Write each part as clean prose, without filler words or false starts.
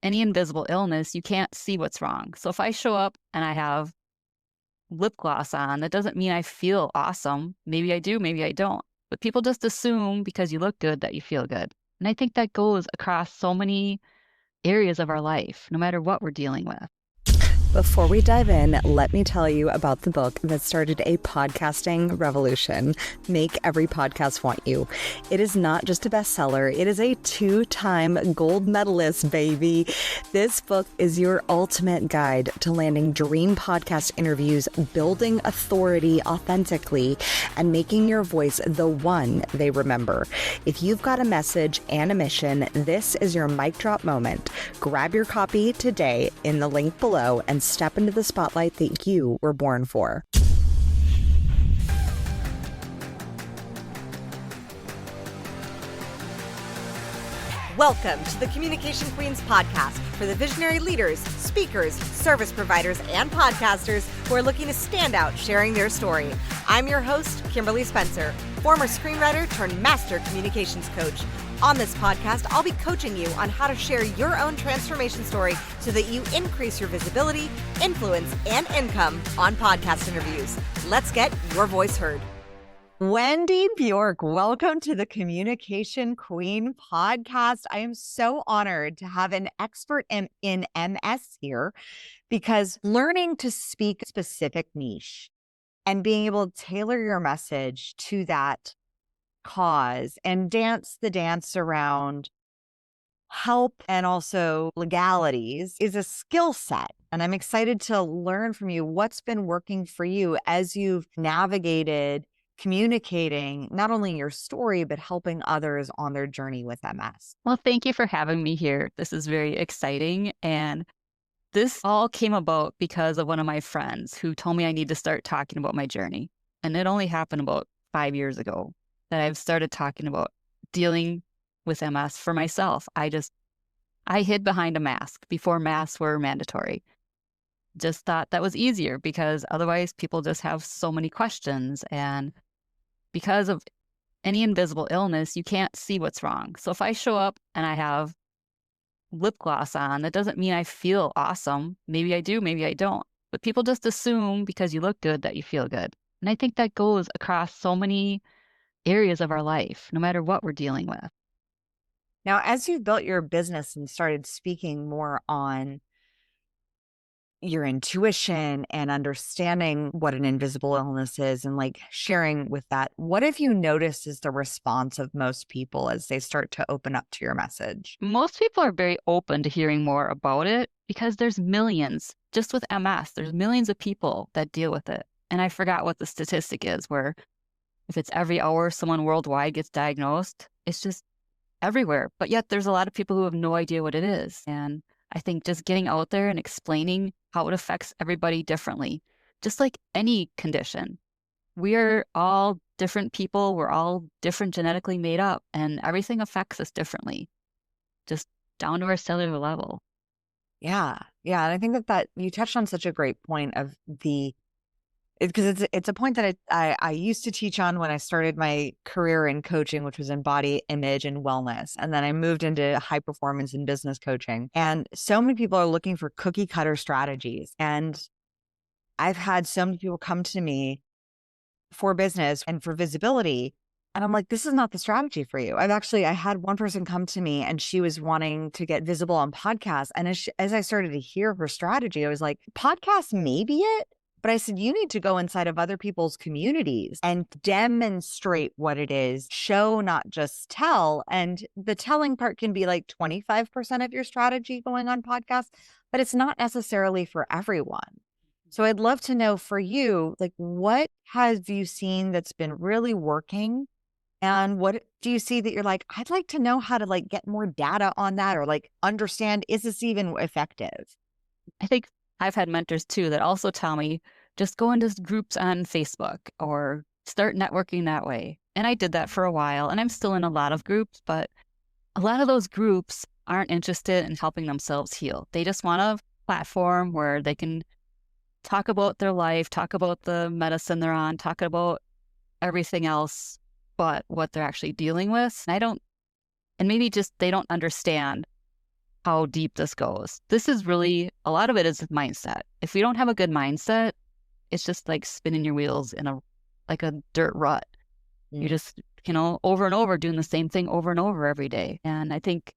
any invisible illness, you can't see what's wrong. So if I show up and I have lip gloss on, that doesn't mean I feel awesome. Maybe I do, maybe I don't. But people just assume because you look good that you feel good. And I think that goes across so many areas of our life, no matter what we're dealing with. Before we dive in, let me tell you about the book that started a podcasting revolution, Make Every Podcast Want You. It is not just a bestseller, it is a 2-time gold medalist, baby. This book is your ultimate guide to landing dream podcast interviews, building authority authentically, and making your voice the one they remember. If you've got a message and a mission, this is your mic drop moment. Grab your copy today in the link below and step into the spotlight that you were born for. Welcome to the Communication Queens podcast for the visionary leaders, speakers, service providers, and podcasters who are looking to stand out sharing their story. I'm your host, Kimberly Spencer, former screenwriter turned master communications coach. On this podcast, I'll be coaching you on how to share your own transformation story so that you increase your visibility, influence, and income on podcast interviews. Let's get your voice heard. Wendy Bjork, welcome to the Communication Queen podcast. I am so honored to have an expert in MS here because learning to speak a specific niche and being able to tailor your message to that cause and dance the dance around help and also legalities is a skill set. And I'm excited to learn from you what's been working for you as you've navigated communicating not only your story, but helping others on their journey with MS. Well, thank you for having me here. This is very exciting. And this all came about because of one of my friends who told me I need to start talking about my journey. And it only happened about 5 years ago that I've started talking about dealing with MS for myself. I hid behind a mask before masks were mandatory. Just thought that was easier because otherwise people just have so many questions. And because of any invisible illness, you can't see what's wrong. So if I show up and I have lip gloss on, that doesn't mean I feel awesome. Maybe I do, maybe I don't. But people just assume because you look good that you feel good. And I think that goes across so many areas of our life, no matter what we're dealing with. Now, as you've built your business and started speaking more on your intuition and understanding what an invisible illness is and like sharing with that, what have you noticed is the response of most people as they start to open up to your message? Most people are very open to hearing more about it because there's millions, just with MS, there's millions of people that deal with it. And I forgot what the statistic is where if it's every hour someone worldwide gets diagnosed, it's just everywhere. But yet there's a lot of people who have no idea what it is. And I think just getting out there and explaining how it affects everybody differently, just like any condition. We are all different people. We're all different genetically made up, and everything affects us differently, just down to our cellular level. Yeah. And I think that you touched on such a great point of because it's a point that I used to teach on when I started my career in coaching, which was in body image and wellness. And then I moved into high performance and business coaching. And so many people are looking for cookie cutter strategies. And I've had so many people come to me for business and for visibility. And I'm like, this is not the strategy for you. I had one person come to me and she was wanting to get visible on podcasts. And as I started to hear her strategy, I was like, podcast may be it. But I said, you need to go inside of other people's communities and demonstrate what it is, show, not just tell. And the telling part can be like 25% of your strategy going on podcasts, but it's not necessarily for everyone. So I'd love to know for you, like, what have you seen that's been really working? And what do you see that you're like, I'd like to know how to like get more data on that or like understand, is this even effective? I think I've had mentors too that also tell me, just go into groups on Facebook or start networking that way. And I did that for a while, and I'm still in a lot of groups, but a lot of those groups aren't interested in helping themselves heal. They just want a platform where they can talk about their life, talk about the medicine they're on, talk about everything else but what they're actually dealing with. And maybe just they don't understand how deep this goes. This is really, a lot of it is mindset. If we don't have a good mindset, it's just like spinning your wheels in like a dirt rut. You're just, over and over doing the same thing over and over every day. And I think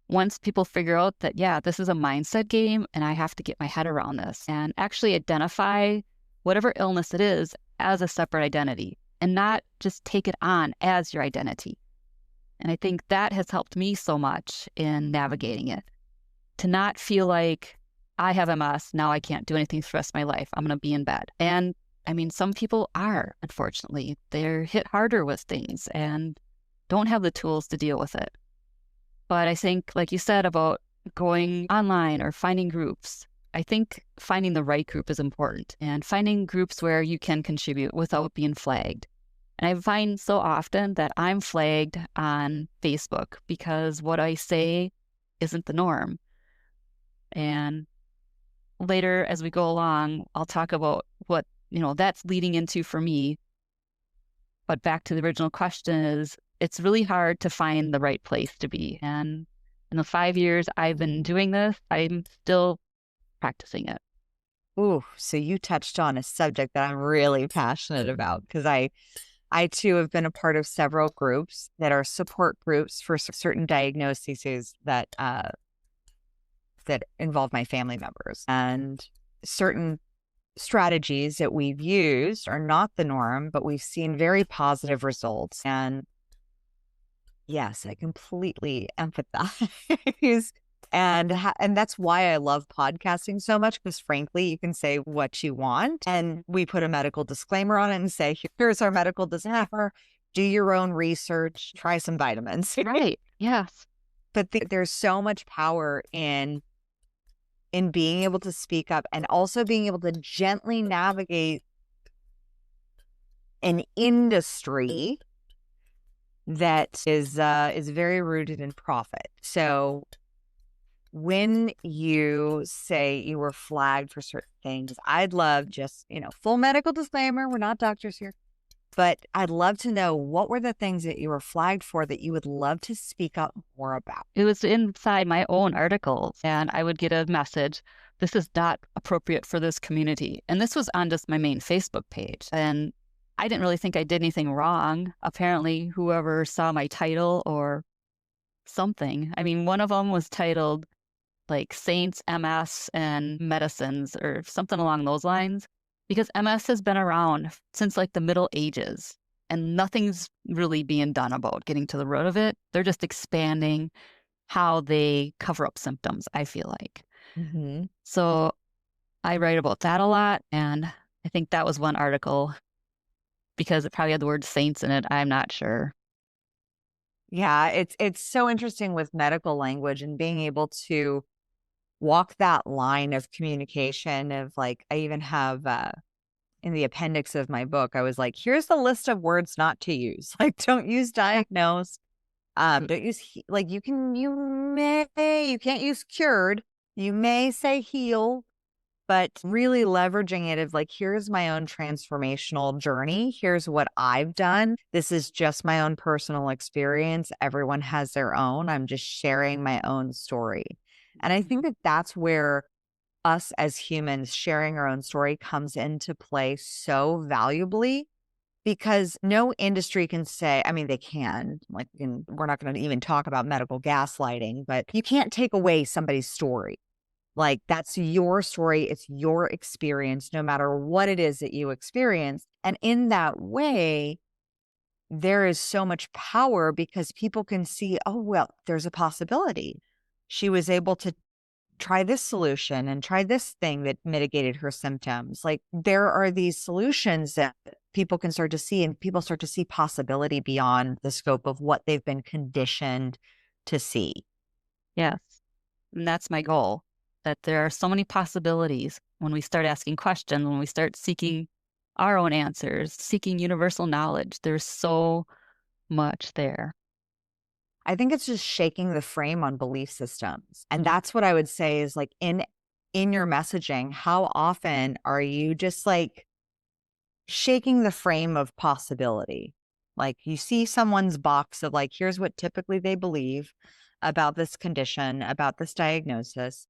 once people figure out that, yeah, this is a mindset game and I have to get my head around this and actually identify whatever illness it is as a separate identity and not just take it on as your identity. And I think that has helped me so much in navigating it, to not feel like I have MS, now I can't do anything for the rest of my life. I'm going to be in bed. And I mean, some people are, unfortunately, they're hit harder with things and don't have the tools to deal with it. But I think, like you said about going online or finding groups, I think finding the right group is important and finding groups where you can contribute without being flagged. And I find so often that I'm flagged on Facebook because what I say isn't the norm. And later, as we go along, I'll talk about what, that's leading into for me. But back to the original question is, it's really hard to find the right place to be. And in the 5 years I've been doing this, I'm still practicing it. Ooh, so you touched on a subject that I'm really passionate about because I too have been a part of several groups that are support groups for certain diagnoses that involve my family members, and certain strategies that we've used are not the norm, but we've seen very positive results. And yes, I completely empathize. And that's why I love podcasting so much, because frankly, you can say what you want and we put a medical disclaimer on it and say, here's our medical disclaimer, do your own research, try some vitamins. Right. Yes. But there's so much power in being able to speak up and also being able to gently navigate an industry that is very rooted in profit. So when you say you were flagged for certain things, I'd love just, full medical disclaimer, we're not doctors here, but I'd love to know what were the things that you were flagged for that you would love to speak up more about. It was inside my own articles, and I would get a message, this is not appropriate for this community. And this was on just my main Facebook page. And I didn't really think I did anything wrong. Apparently, whoever saw my title or something, I mean, one of them was titled like Saints, MS, and Medicines or something along those lines, because MS has been around since like the Middle Ages and nothing's really being done about getting to the root of it. They're just expanding how they cover up symptoms, I feel like. Mm-hmm. So I write about that a lot. And I think that was one article because it probably had the word saints in it. I'm not sure. Yeah, it's so interesting with medical language and being able to walk that line of communication of like, I even have in the appendix of my book, I was like, here's the list of words not to use. Like, don't use diagnosed. Don't use, like, you can't use cured. You may say heal, but really leveraging it of like, here's my own transformational journey. Here's what I've done. This is just my own personal experience. Everyone has their own. I'm just sharing my own story. And I think that that's where us as humans sharing our own story comes into play so valuably, because no industry can say, I mean, they can, like, we're not going to even talk about medical gaslighting, but you can't take away somebody's story. Like, that's your story. It's your experience, no matter what it is that you experience. And in that way, there is so much power because people can see, oh, well, there's a possibility. She was able to try this solution and try this thing that mitigated her symptoms. Like, there are these solutions that people can start to see, and people start to see possibility beyond the scope of what they've been conditioned to see. Yes. And that's my goal, that there are so many possibilities when we start asking questions, when we start seeking our own answers, seeking universal knowledge. There's so much there. I think it's just shaking the frame on belief systems. And that's what I would say is like in your messaging, how often are you just like shaking the frame of possibility? Like, you see someone's box of like, here's what typically they believe. about this condition, about this diagnosis.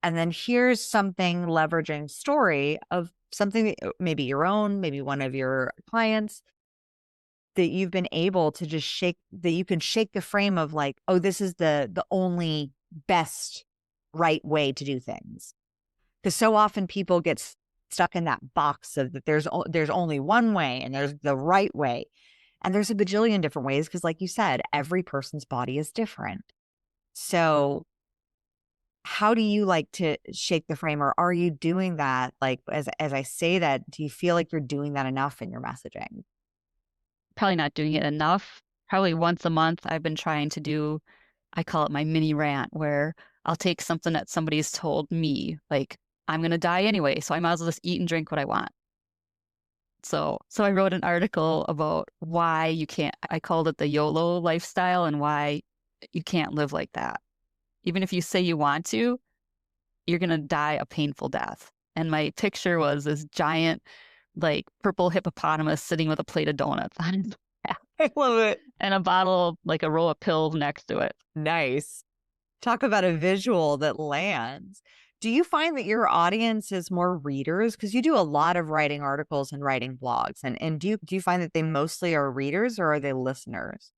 And then here's something leveraging story of something that maybe your own, maybe one of your clients, that you've been able to just shake, that you can shake the frame of like, oh, this is the only best right way to do things. Because so often people get stuck in that box of that there's only one way and there's the right way. And there's a bajillion different ways because, like you said, every person's body is different. So how do you like to shake the frame, or are you doing that? Like, as I say that, do you feel like you're doing that enough in your messaging? Probably not doing it enough. Probably once a month, I've been trying to do, I call it my mini rant, where I'll take something that somebody's told me, like, I'm going to die anyway, so I might as well just eat and drink what I want. So I wrote an article about why you can't, I called it the YOLO lifestyle and why you can't live like that. Even if you say you want to, you're going to die a painful death. And my picture was this giant, like purple hippopotamus sitting with a plate of donuts on his back I love it. and a bottle, like a row of pills next to it. Nice. Talk about a visual that lands. Do you find that your audience is more readers? Because you do a lot of writing articles and writing blogs. And do you find that they mostly are readers or are they listeners?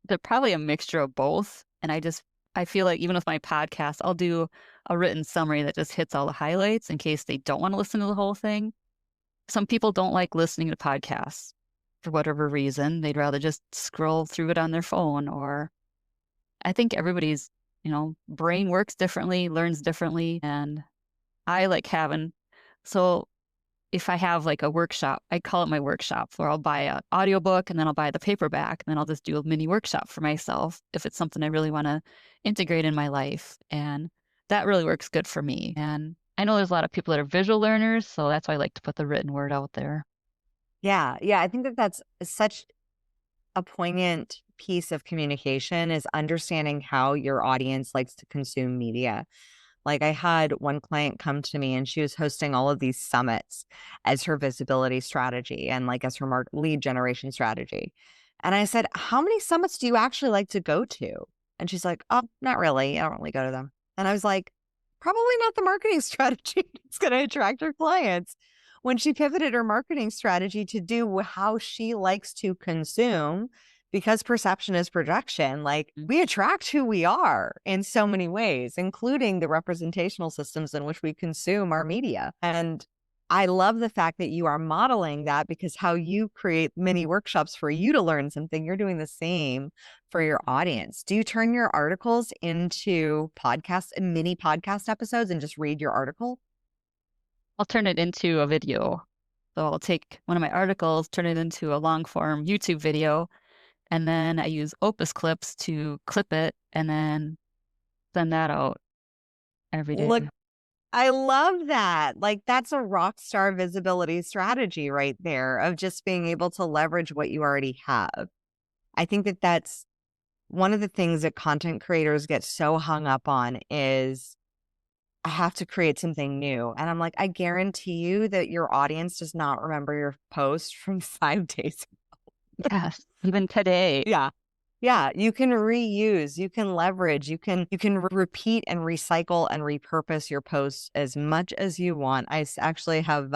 They're probably a mixture of both. And I feel like even with my podcast, I'll do a written summary that just hits all the highlights in case they don't want to listen to the whole thing. Some people don't like listening to podcasts for whatever reason. They'd rather just scroll through it on their phone. Or I think everybody's, brain works differently, learns differently. And I like having, so if I have like a workshop, I call it my workshop, where I'll buy an audiobook and then I'll buy the paperback and then I'll just do a mini workshop for myself if it's something I really want to integrate in my life. And that really works good for me. And I know there's a lot of people that are visual learners, so that's why I like to put the written word out there. Yeah. Yeah. I think that that's such a poignant piece of communication, is understanding how your audience likes to consume media. Like, I had one client come to me and she was hosting all of these summits as her visibility strategy and like as her lead generation strategy. And I said, how many summits do you actually like to go to? And she's like, oh, not really. I don't really go to them. And I was like, probably not the marketing strategy that's going to attract her clients. When she pivoted her marketing strategy to do how she likes to consume, because perception is projection, like, we attract who we are in so many ways, including the representational systems in which we consume our media. And I love the fact that you are modeling that, because how you create mini workshops for you to learn something, you're doing the same for your audience. Do you turn your articles into podcasts and mini podcast episodes and just read your article? I'll turn it into a video. So I'll take one of my articles, turn it into a long form YouTube video, and then I use Opus clips to clip it and then send that out every day. Look, I love that. Like, that's a rock star visibility strategy right there, of just being able to leverage what you already have. I think that that's one of the things that content creators get so hung up on is, I have to create something new. And I'm like, I guarantee you that your audience does not remember your post from 5 days ago. Yes, even today. Yeah. Yeah, you can reuse, you can leverage, you can repeat and recycle and repurpose your posts as much as you want. I actually have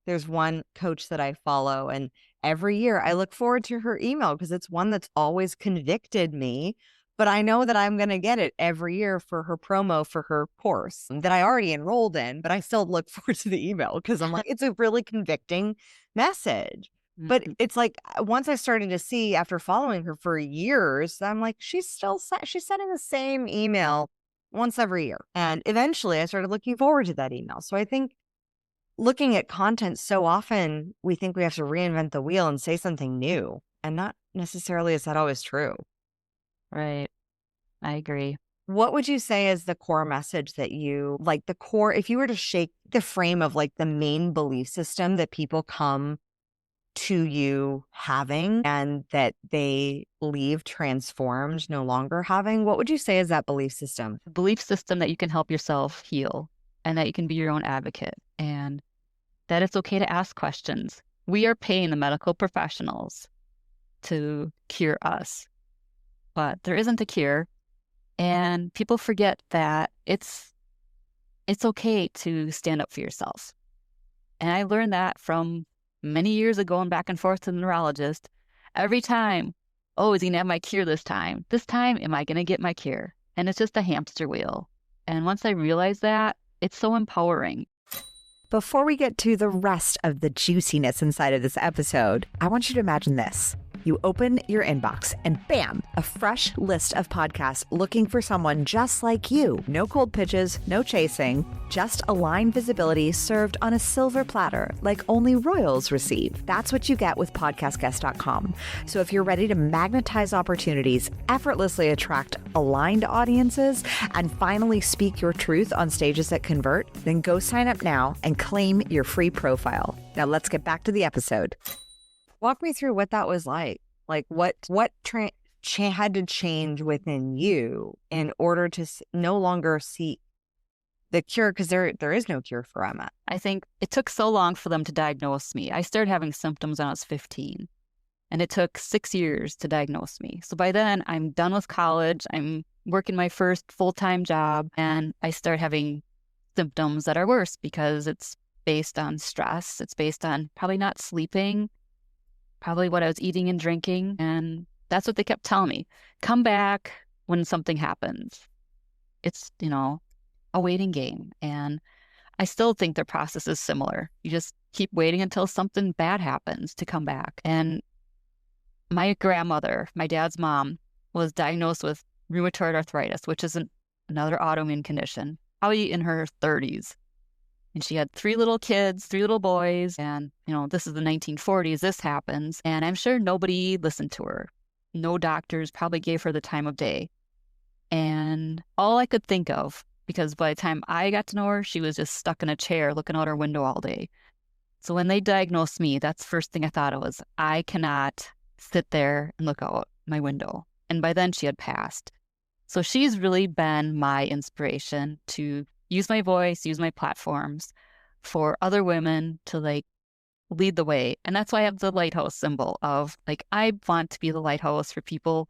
there's one coach that I follow, and every year I look forward to her email because it's one that's always convicted me, but I know that I'm going to get it every year for her promo for her course that I already enrolled in, but I still look forward to the email because I'm like, it's a really convicting message. But it's like, once I started to see, after following her for years, I'm like, she's sending the same email once every year. And eventually I started looking forward to that email. So I think looking at content, so often we think we have to reinvent the wheel and say something new. And not necessarily is that always true. Right. I agree. What would you say is the core message that you like, the core, if you were to shake the frame of like the main belief system that people come to you having and that they leave transformed, no longer having, what would you say is that belief system? The belief system that you can help yourself heal and that you can be your own advocate and that it's okay to ask questions. We are paying the medical professionals to cure us. but there isn't a cure. And people forget that it's okay to stand up for yourself. And I learned that from many years ago and back and forth to the neurologist. Every time, oh, is he going to have my cure this time? This time, am I going to get my cure? And it's just a hamster wheel. And once I realized that, it's so empowering. Before we get to the rest of the juiciness inside of this episode, I want you to imagine this. You open your inbox and bam, a fresh list of podcasts looking for someone just like you. No cold pitches, no chasing, just aligned visibility served on a silver platter like only royals receive. That's what you get with podcastguest.com. So if you're ready to magnetize opportunities, effortlessly attract aligned audiences, and finally speak your truth on stages that convert, then go sign up now and claim your free profile. Now let's get back to the episode. Walk me through what that was like. Like what had to change within you in order to no longer seek the cure, because there is no cure for MS. I think it took so long for them to diagnose me. I started having symptoms when I was 15, and it took 6 years to diagnose me. So by then, I'm done with college. I'm working my first full-time job, and I start having symptoms that are worse because it's based on stress. It's based on probably not sleeping, probably what I was eating and drinking. And that's what they kept telling me. Come back when something happens. It's, a waiting game. And I still think their process is similar. You just keep waiting until something bad happens to come back. And my grandmother, my dad's mom, was diagnosed with rheumatoid arthritis, which is another autoimmune condition, probably in her 30s. And she had 3 little kids, 3 little boys. And, this is the 1940s. This happens. And I'm sure nobody listened to her. No doctors probably gave her the time of day. And all I could think of, because by the time I got to know her, she was just stuck in a chair looking out her window all day. So when they diagnosed me, that's the first thing I thought of was, I cannot sit there and look out my window. And by then she had passed. So she's really been my inspiration to use my voice, use my platforms for other women to lead the way. And that's why I have the lighthouse symbol of I want to be the lighthouse for people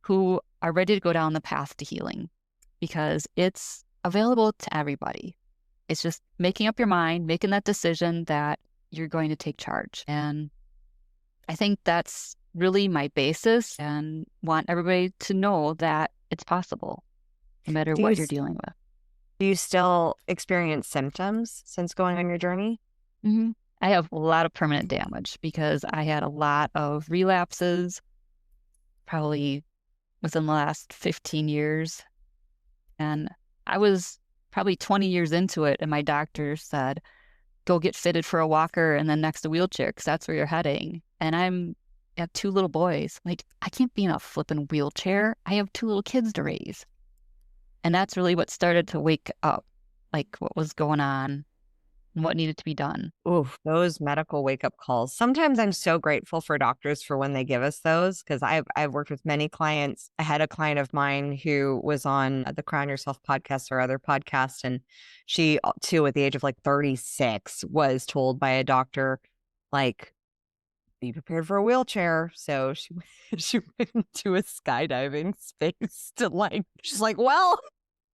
who are ready to go down the path to healing, because it's available to everybody. It's just making up your mind, making that decision that you're going to take charge. And I think that's really my basis, and want everybody to know that it's possible no matter what you're dealing with. Do you still experience symptoms since going on your journey? Mm-hmm. I have a lot of permanent damage because I had a lot of relapses, probably within the last 15 years. And I was probably 20 years into it, and my doctor said, go get fitted for a walker and then next a wheelchair, because that's where you're heading. And I have 2 little boys. I can't be in a flipping wheelchair. I have 2 little kids to raise. And that's really what started to wake up, what was going on and what needed to be done. Oof, those medical wake-up calls. Sometimes I'm so grateful for doctors for when they give us those, because I've worked with many clients. I had a client of mine who was on the Crown Yourself podcast or other podcasts, and she too, at the age of 36, was told by a doctor, be prepared for a wheelchair. So she went into a skydiving space to she's like, well,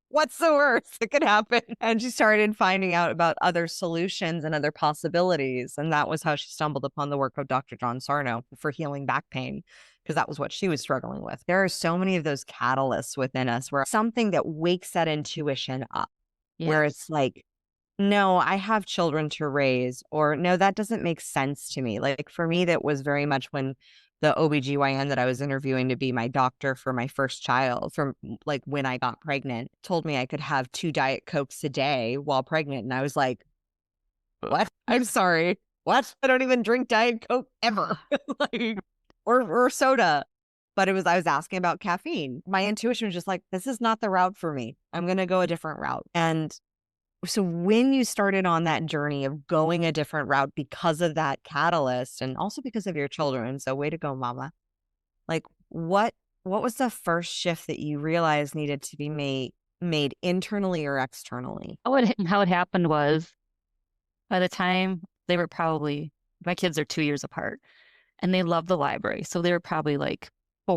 what's the worst that could happen? And she started finding out about other solutions and other possibilities. And that was how she stumbled upon the work of Dr. John Sarno for healing back pain, because that was what she was struggling with. There are so many of those catalysts within us where something that wakes that intuition up, where it's no, I have children to raise, or no, that doesn't make sense to me. For me, that was very much when the OBGYN that I was interviewing to be my doctor for my first child, from when I got pregnant, told me I could have 2 Diet Cokes a day while pregnant. And I was like, what? I'm sorry. What? I don't even drink Diet Coke ever. or soda. But I was asking about caffeine. My intuition was just this is not the route for me. I'm going to go a different route. And so when you started on that journey of going a different route because of that catalyst, and also because of your children, so way to go, mama. What was the first shift that you realized needed to be made internally or externally? How it happened was, by the time they were my kids are 2 years apart, and they love the library. So they were probably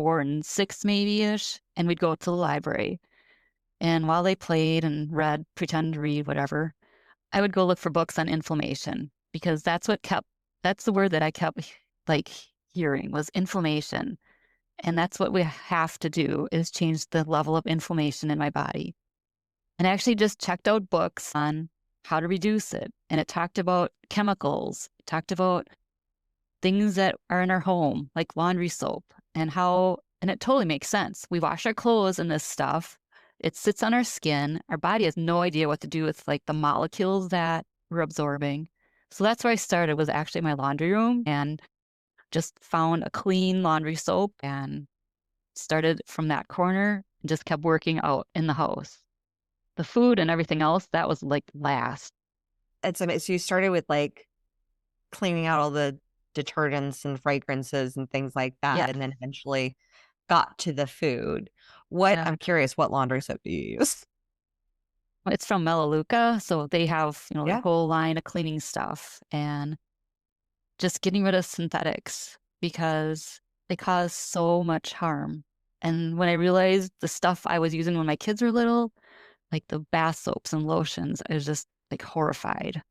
4 and 6 maybe-ish, and we'd go to the library. And while they played and read, pretend to read, whatever, I would go look for books on inflammation because that's the word that I kept like hearing was inflammation. And that's what we have to do is change the level of inflammation in my body. And I actually just checked out books on how to reduce it. And it talked about chemicals, it talked about things that are in our home, like laundry soap, and it totally makes sense. We wash our clothes in this stuff. It sits on our skin. Our body has no idea what to do with like the molecules that we're absorbing. So that's where I started was actually my laundry room and just found a clean laundry soap and started from that corner and just kept working out in the house. The food and everything else, that was like last. It's amazing. So you started with like cleaning out all the detergents and fragrances and things like Yeah. that, and then eventually got to the food. I'm curious, what laundry soap do you use? It's from Melaleuca, so they have, their Yeah. whole line of cleaning stuff and just getting rid of synthetics because they cause so much harm. And when I realized the stuff I was using when my kids were little, like the bath soaps and lotions, I was just like horrified.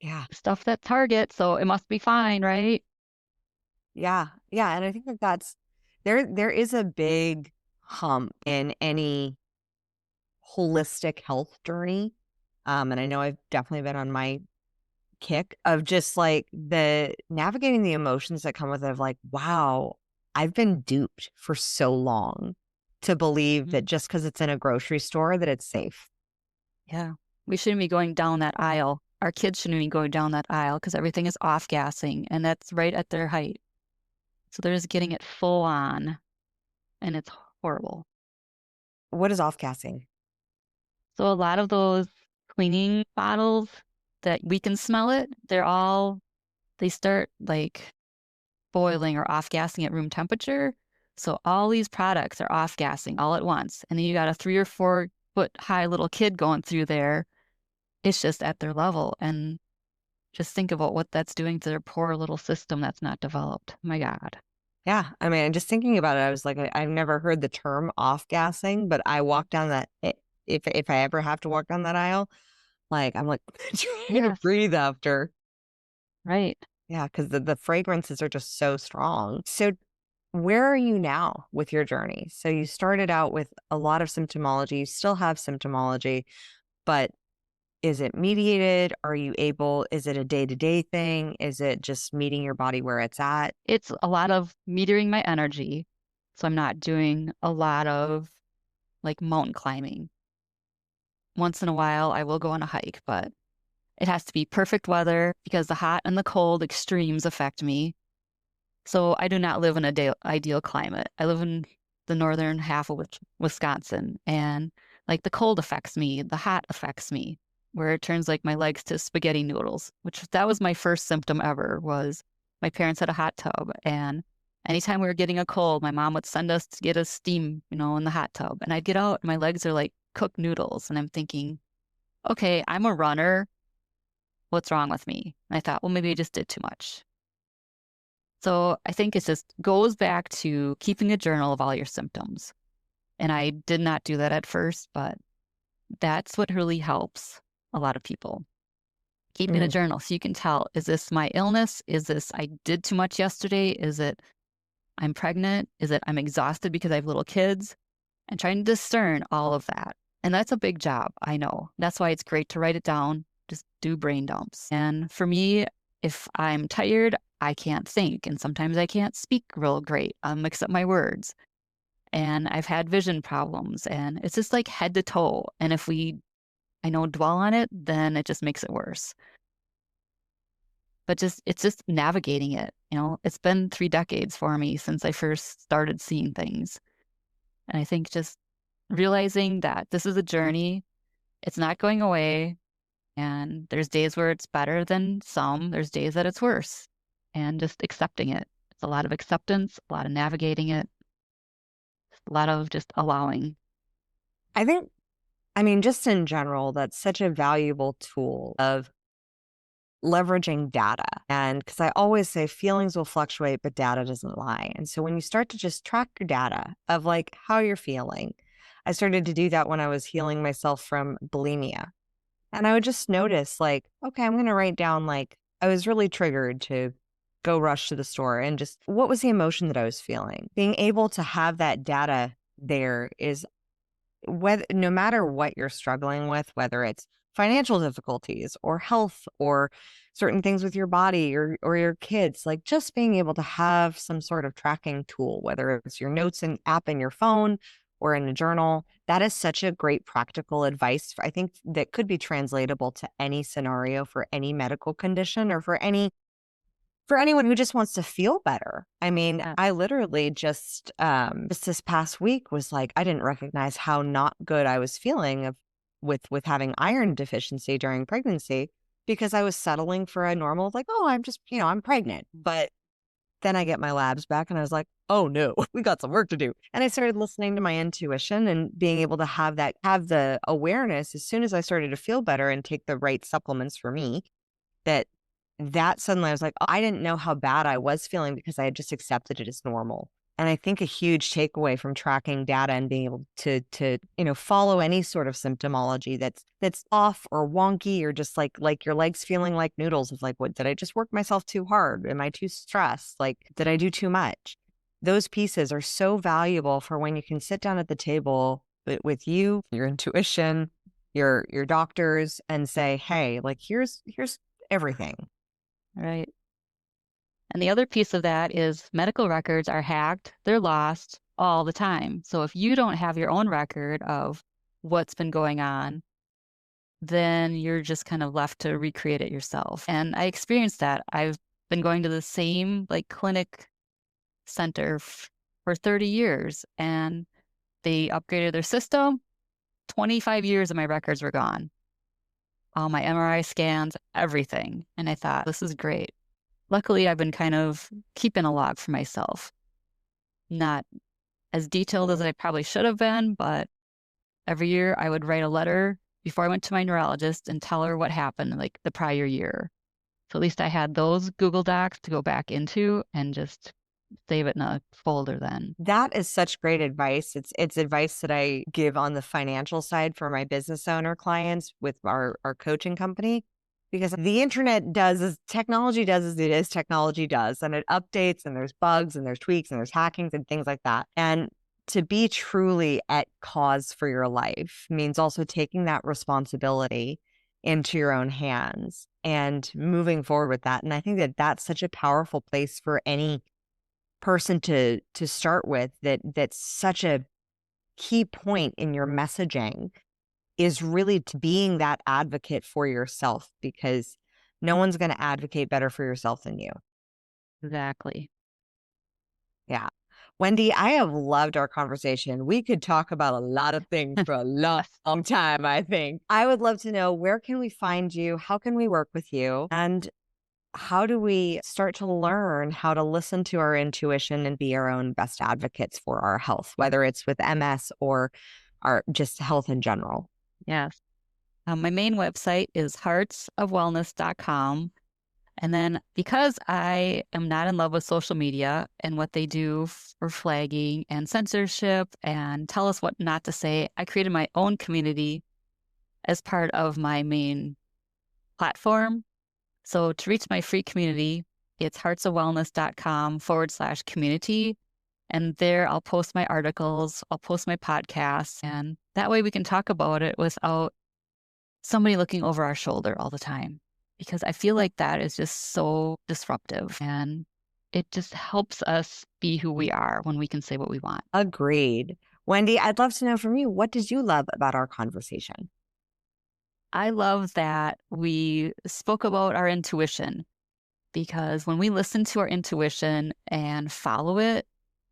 Yeah. Stuff that Target, so it must be fine, right? Yeah. Yeah. And I think that there is a big hump in any holistic health journey. And I know I've definitely been on my kick of just like the navigating the emotions that come with it of like, wow, I've been duped for so long to believe that Mhm. just because it's in a grocery store that it's safe. Yeah. We shouldn't be going down that aisle. Our kids shouldn't be going down that aisle because everything is off gassing and that's right at their height. So they're just getting it full on and it's horrible. What is off gassing? So a lot of those cleaning bottles that we can smell it, they start like boiling or off gassing at room temperature. So all these products are off gassing all at once. And then you got a 3 or 4 foot high little kid going through there. It's just at their level. And just think about what that's doing to their poor little system that's not developed. My God. Yeah. I mean, just thinking about it, I was like, I've never heard the term off gassing, but I walk down if I ever have to walk down that aisle, like I'm like trying to Yes. breathe after. Right. Yeah, because the fragrances are just so strong. So where are you now with your journey? So you started out with a lot of symptomology, you still have symptomology, but is it mediated? Is it a day-to-day thing? Is it just meeting your body where it's at? It's a lot of metering my energy. So I'm not doing a lot of like mountain climbing. Once in a while, I will go on a hike, but it has to be perfect weather because the hot and the cold extremes affect me. So I do not live in a ideal climate. I live in the northern half of Wisconsin, and like the cold affects me, the hot affects me, where it turns like my legs to spaghetti noodles, which that was my first symptom ever was my parents had a hot tub, and anytime we were getting a cold, my mom would send us to get a steam, in the hot tub, and I'd get out and my legs are like cooked noodles, and I'm thinking, okay, I'm a runner. What's wrong with me? And I thought, well, maybe I just did too much. So I think it just goes back to keeping a journal of all your symptoms. And I did not do that at first, but that's what really helps a lot of people. Keeping a Mhm. journal so you can tell, is this my illness? Is this I did too much yesterday? Is it I'm pregnant? Is it I'm exhausted because I have little kids? And trying to discern all of that. And that's a big job, I know. That's why it's great to write it down, just do brain dumps. And for me, if I'm tired, I can't think. And sometimes I can't speak real great, mix up my words. And I've had vision problems. And it's just like head to toe. And if I know, dwell on it, then it just makes it worse. But it's just navigating it. It's been 3 decades for me since I first started seeing things. And I think just realizing that this is a journey, it's not going away. And there's days where it's better than some, there's days that it's worse. And just accepting it. It's a lot of acceptance, a lot of navigating it, a lot of just allowing. I think, I mean, just in general, that's such a valuable tool of leveraging data. And because I always say feelings will fluctuate, but data doesn't lie. And so when you start to just track your data of like how you're feeling, I started to do that when I was healing myself from bulimia. And I would just notice like, okay, I'm going to write down like, I was really triggered to go rush to the store and just what was the emotion that I was feeling? Being able to have that data there is whether no matter what you're struggling with, whether it's financial difficulties or health or certain things with your body or your kids, like just being able to have some sort of tracking tool, whether it's your notes and app in your phone or in a journal, that is such a great practical advice. I think that could be translatable to any scenario for any medical condition or for anyone who just wants to feel better. I mean, Yeah. I literally just this past week was like, I didn't recognize how not good I was feeling with having iron deficiency during pregnancy because I was settling for a normal, like, oh, I'm just, I'm pregnant. But then I get my labs back and I was like, oh no, we got some work to do. And I started listening to my intuition and being able to have the awareness as soon as I started to feel better and take the right supplements for me that suddenly I was like, oh, I didn't know how bad I was feeling because I had just accepted it as normal. And I think a huge takeaway from tracking data and being able to follow any sort of symptomology that's off or wonky or just like your legs feeling like noodles of like, what did I just work myself too hard? Am I too stressed? Like, did I do too much? Those pieces are so valuable for when you can sit down at the table with you, your intuition, your doctors, and say, hey, like here's everything. Right. And the other piece of that is medical records are hacked, they're lost all the time. So if you don't have your own record of what's been going on, then you're just kind of left to recreate it yourself. And I experienced that. I've been going to the same like clinic center for 30 years and they upgraded their system. 25 years of my records were gone. All my MRI scans, everything. And I thought, this is great. Luckily, I've been kind of keeping a log for myself. Not as detailed as I probably should have been, but every year I would write a letter before I went to my neurologist and tell her what happened like the prior year. So at least I had those Google Docs to go back into and just save it in a folder then. That is such great advice. It's advice that I give on the financial side for my business owner clients with our coaching company. Because the internet does as technology does as it is, technology does. And it updates and there's bugs and there's tweaks and there's hackings and things like that. And to be truly at cause for your life means also taking that responsibility into your own hands and moving forward with that. And I think that that's such a powerful place for any person to start with, that's such a key point in your messaging is really to being that advocate for yourself, because no one's going to advocate better for yourself than you. Exactly. Yeah. Wendy, I have loved our conversation. We could talk about a lot of things for a long time, I think. I would love to know, where can we find you? How can we work with you? And how do we start to learn how to listen to our intuition and be our own best advocates for our health, whether it's with MS or our just health in general? Yes. My main website is heartsofwellness.com. And then because I am not in love with social media and what they do for flagging and censorship and tell us what not to say, I created my own community as part of my main platform. So to reach my free community, it's heartsofwellness.com/community. And there I'll post my articles, I'll post my podcasts, and that way we can talk about it without somebody looking over our shoulder all the time. Because I feel like that is just so disruptive and it just helps us be who we are when we can say what we want. Agreed. Wendy, I'd love to know from you, what did you love about our conversation? I love that we spoke about our intuition because when we listen to our intuition and follow it,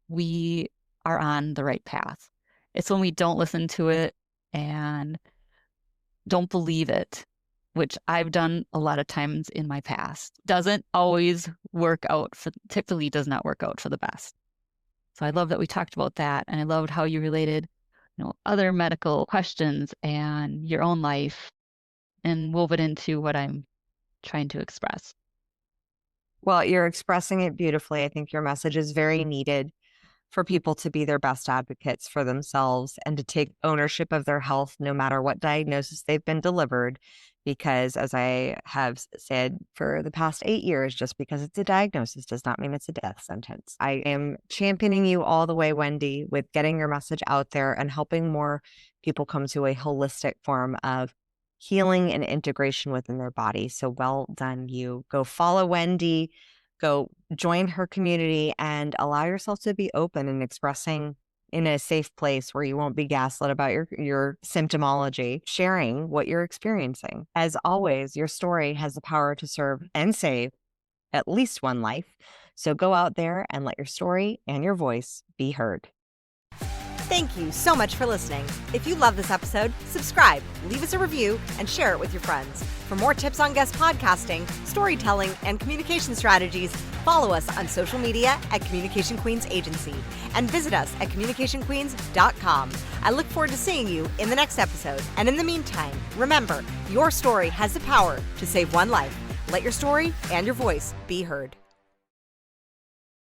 we are on the right path. It's when we don't listen to it and don't believe it, which I've done a lot of times in my past. Doesn't always work out typically does not work out for the best. So I love that we talked about that. And I loved how you related, other medical questions and your own life and wove it into what I'm trying to express. Well, you're expressing it beautifully. I think your message is very needed for people to be their best advocates for themselves and to take ownership of their health, no matter what diagnosis they've been delivered. Because as I have said for the past 8 years, just because it's a diagnosis does not mean it's a death sentence. I am championing you all the way, Wendy, with getting your message out there and helping more people come to a holistic form of healing and integration within their body. So well done, you. Go follow Wendy, go join her community, and allow yourself to be open and expressing in a safe place where you won't be gaslit about your symptomology, sharing what you're experiencing. As always, your story has the power to serve and save at least one life. So go out there and let your story and your voice be heard. Thank you so much for listening. If you love this episode, subscribe, leave us a review, and share it with your friends. For more tips on guest podcasting, storytelling, and communication strategies, follow us on social media at Communication Queens Agency and visit us at communicationqueens.com. I look forward to seeing you in the next episode. And in the meantime, remember, your story has the power to save one life. Let your story and your voice be heard.